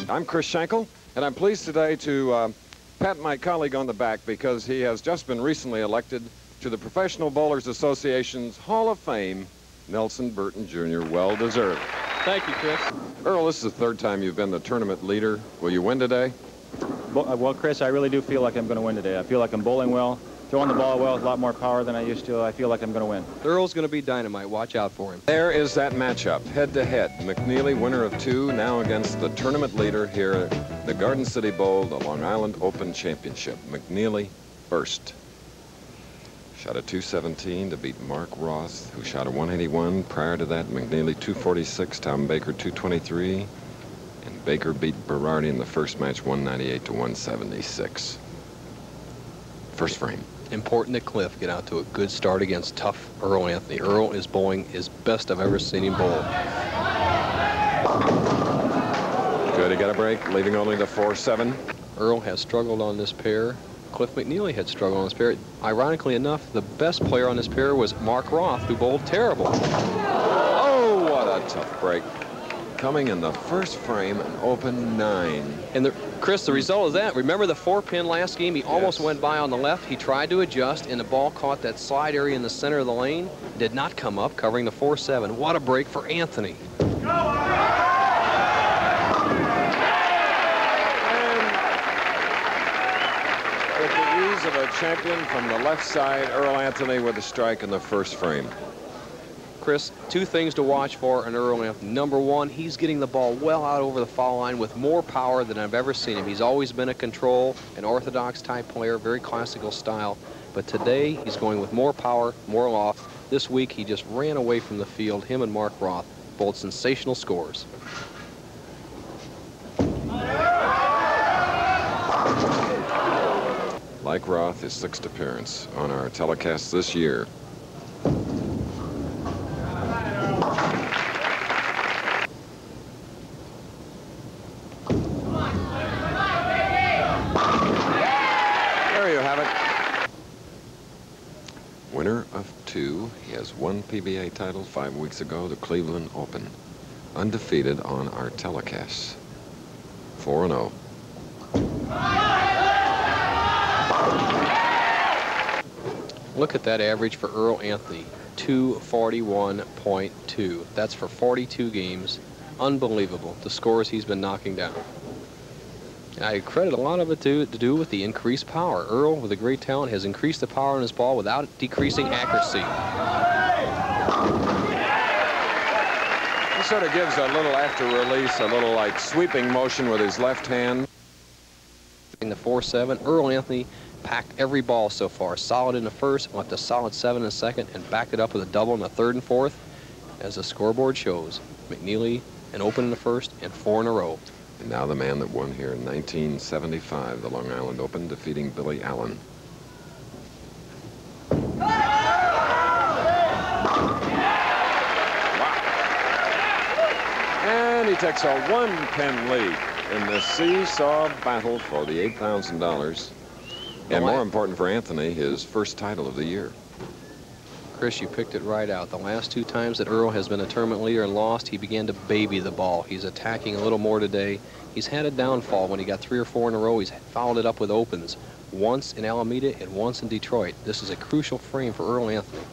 I'm Chris Schenkel, and I'm pleased today to pat my colleague on the back because he has just been recently elected to the Professional Bowlers Association's Hall of Fame. Nelson Burton, Jr., well deserved. Thank you, Chris. Earl, this is the third time you've been the tournament leader. Will you win today? Well, Chris, I really do feel like I'm going to win today. I feel like I'm bowling well, throwing the ball well with a lot more power than I used to. I feel like I'm going to win. Earl's going to be dynamite. Watch out for him. There is that matchup, head-to-head. McNeely, winner of 2, now against the tournament leader here at the Garden City Bowl, the Long Island Open Championship. McNeely first. Shot a 217 to beat Mark Roth, who shot a 181. Prior to that, McNeely 246, Tom Baker 223. And Baker beat Berardi in the first match 198 to 176. First frame. Important that Cliff get out to a good start against tough Earl Anthony. Earl is bowling his best I've ever seen him bowl. Good, he got a break, leaving only the 4-7. Earl has struggled on this pair. Cliff McNeely had struggled on this pair. Ironically enough, the best player on this pair was Mark Roth, who bowled terrible. Oh, what a tough break. Coming in the first frame, an open 9. And Chris, the result of that, remember the 4-pin last game? He almost went by on the left. He tried to adjust, and the ball caught that slide area in the center of the lane. Did not come up, covering the 4-7. What a break for Anthony. With the ease of a champion from the left side, Earl Anthony with a strike in the first frame. Chris, 2 things to watch for in Earl Anthony. Number 1, he's getting the ball well out over the foul line with more power than I've ever seen him. He's always been a control, an orthodox type player, very classical style. But today, he's going with more power, more loft. This week, he just ran away from the field. Him and Mark Roth, both sensational scores. Like Roth, his 6th appearance on our telecast this year. There you have it. Winner of 2. He has won PBA title 5 weeks ago, the Cleveland Open. Undefeated on our telecasts. 4-0. Look at that average for Earl Anthony, 241.2. That's for 42 games. Unbelievable, the scores he's been knocking down. I credit a lot of it to do with the increased power. Earl, with a great talent, has increased the power on his ball without decreasing accuracy. He sort of gives a little after release, a little like sweeping motion with his left hand. In the 4-7, Earl Anthony packed every ball so far. Solid in the first, left a solid 7 in the second, and backed it up with a double in the 3rd and 4th. As the scoreboard shows, McNeely an open in the first and 4 in a row. And now the man that won here in 1975, the Long Island Open, defeating Billy Allen. Wow. And he takes a 1-pin lead in the seesaw battle for the $8,000. And more important for Anthony, his first title of the year. Chris, you picked it right out. The last 2 times that Earl has been a tournament leader and lost, he began to baby the ball. He's attacking a little more today. He's had a downfall when he got 3 or 4 in a row. He's followed it up with opens. Once in Alameda and once in Detroit. This is a crucial frame for Earl Anthony.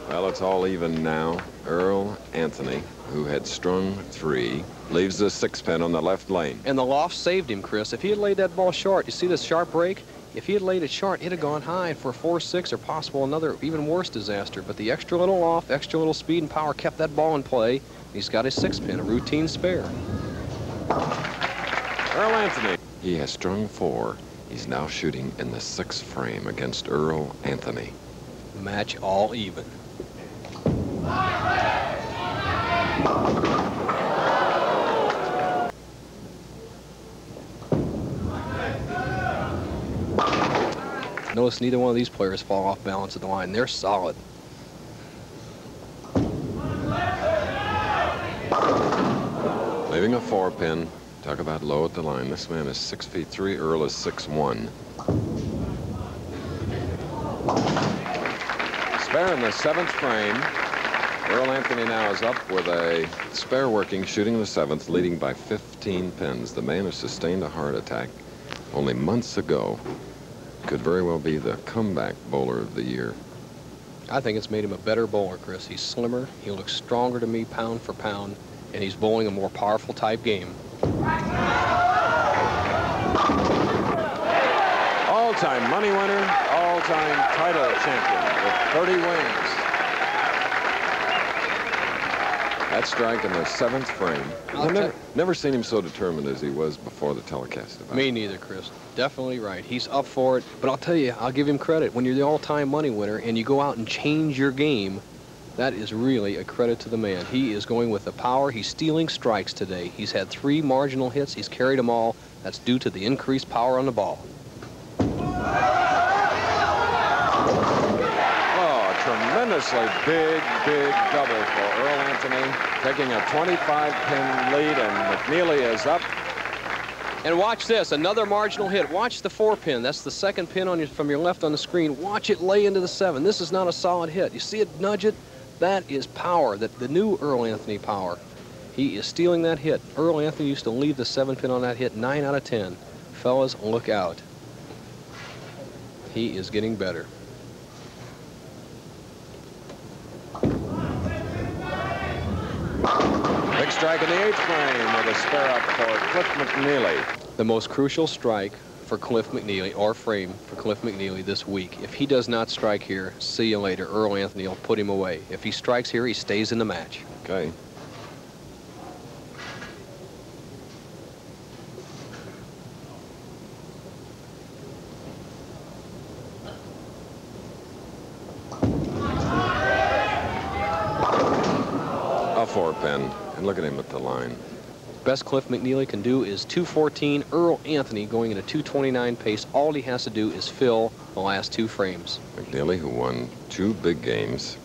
Well, it's all even now. Earl Anthony, who had strung 3, leaves the 6-pin on the left lane. And the loft saved him, Chris. If he had laid that ball short, you see this sharp break? If he had laid it short, it'd have gone high for a 4-6 or possible another even worse disaster. But the extra little loft, extra little speed and power kept that ball in play. He's got his 6-pin, a routine spare. Earl Anthony. He has strung 4. He's now shooting in the 6th frame against Earl Anthony. Match all even. Notice neither one of these players fall off balance at the line. They're solid. Leaving a 4-pin. Talk about low at the line. This man is 6'3". Earl is 6'1". spare in the 7th frame. Earl Anthony now is up with a spare working, shooting the 7th, leading by 15 pins. The man who sustained a heart attack only months ago could very well be the comeback bowler of the year. I think it's made him a better bowler, Chris. He's slimmer, he looks stronger to me pound for pound, and he's bowling a more powerful type game. All-time money winner, all-time title champion with 30 wins. That strike in the 7th frame. I've never seen him so determined as he was before the telecast. Me neither, Chris. Definitely right. He's up for it. But I'll tell you, I'll give him credit. When you're the all-time money winner and you go out and change your game, that is really a credit to the man. He is going with the power. He's stealing strikes today. He's had 3 marginal hits. He's carried them all. That's due to the increased power on the ball. Tremendously big double for Earl Anthony, taking a 25-pin lead, and McNeely is up. And watch this, another marginal hit. Watch the 4-pin. That's the 2nd pin from your left on the screen. Watch it lay into the 7. This is not a solid hit. You see it nudge it? That is power, the new Earl Anthony power. He is stealing that hit. Earl Anthony used to leave the 7-pin on that hit 9 out of 10. Fellas, look out. He is getting better. Big strike in the 8th frame with a spare up for Cliff McNealy. The most crucial strike for Cliff McNeely, or frame for Cliff McNeely this week. If he does not strike here, see you later. Earl Anthony will put him away. If he strikes here, he stays in the match. Okay. A 4-pin, and look at him at the line. Best Cliff McNeely can do is 214. Earl Anthony going at a 229 pace. All he has to do is fill the last 2 frames. McNeely, who won 2 big games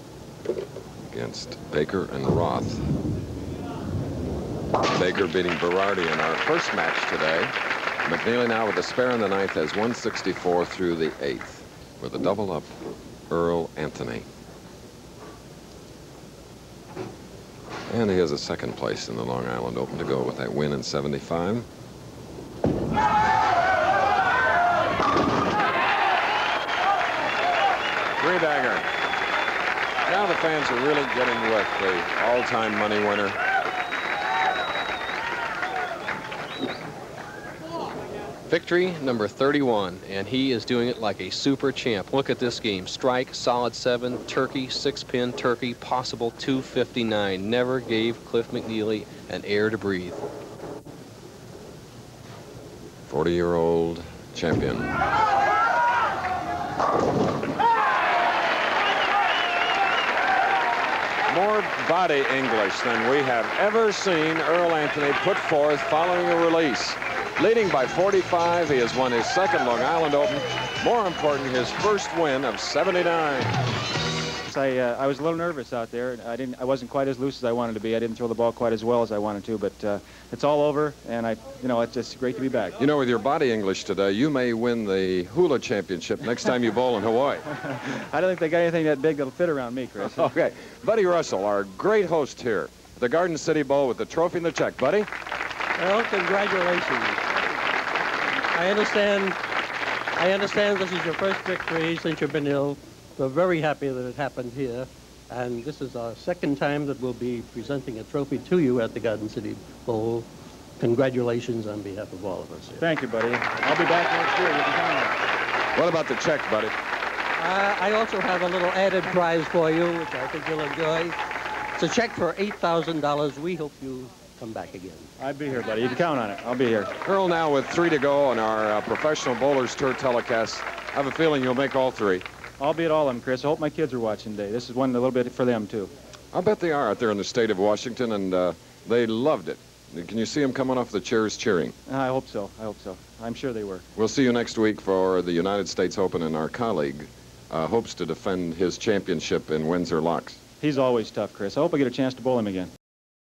against Baker and Roth. Baker beating Berardi in our first match today. McNeely now with a spare in the 9th has 164 through the 8th with a double up Earl Anthony. And he has a 2nd place in the Long Island Open to go with that win in '75. Three-bagger. Now the fans are really getting with the all-time money winner. Victory number 31, and he is doing it like a super champ. Look at this game. Strike, solid 7, turkey, 6-pin, turkey, possible 259. Never gave Cliff McNeely an air to breathe. 40-year-old champion. More body English than we have ever seen Earl Anthony put forth following a release. Leading by 45, he has won his 2nd Long Island Open. More important, his first win of '79. I was a little nervous out there. I wasn't quite as loose as I wanted to be. I didn't throw the ball quite as well as I wanted to, but it's all over, and it's just great to be back. You know, with your body English today, you may win the hula championship next time you bowl in Hawaii. I don't think they got anything that big that'll fit around me, Chris. Okay. Buddy Russell, our great host here, the Garden City Bowl with the trophy and the check. Buddy? Well, congratulations. I understand this is your first victory since you've been ill. We're very happy that it happened here. And this is our 2nd time that we'll be presenting a trophy to you at the Garden City Bowl. Congratulations on behalf of all of us here. Thank you, buddy. I'll be back next year. You can count on it. What about the check, buddy? I also have a little added prize for you, which I think you'll enjoy. It's a check for $8,000. We hope you come back again. I'll be here, buddy. You can count on it. I'll be here. Earl now with 3 to go on our Professional Bowlers Tour telecast. I have a feeling you'll make all 3. I'll be at all of them, Chris. I hope my kids are watching today. This is one a little bit for them, too. I bet they are out there in the state of Washington, and they loved it. Can you see them coming off the chairs cheering? I hope so. I hope so. I'm sure they were. We'll see you next week for the United States Open, and our colleague hopes to defend his championship in Windsor Locks. He's always tough, Chris. I hope I get a chance to bowl him again.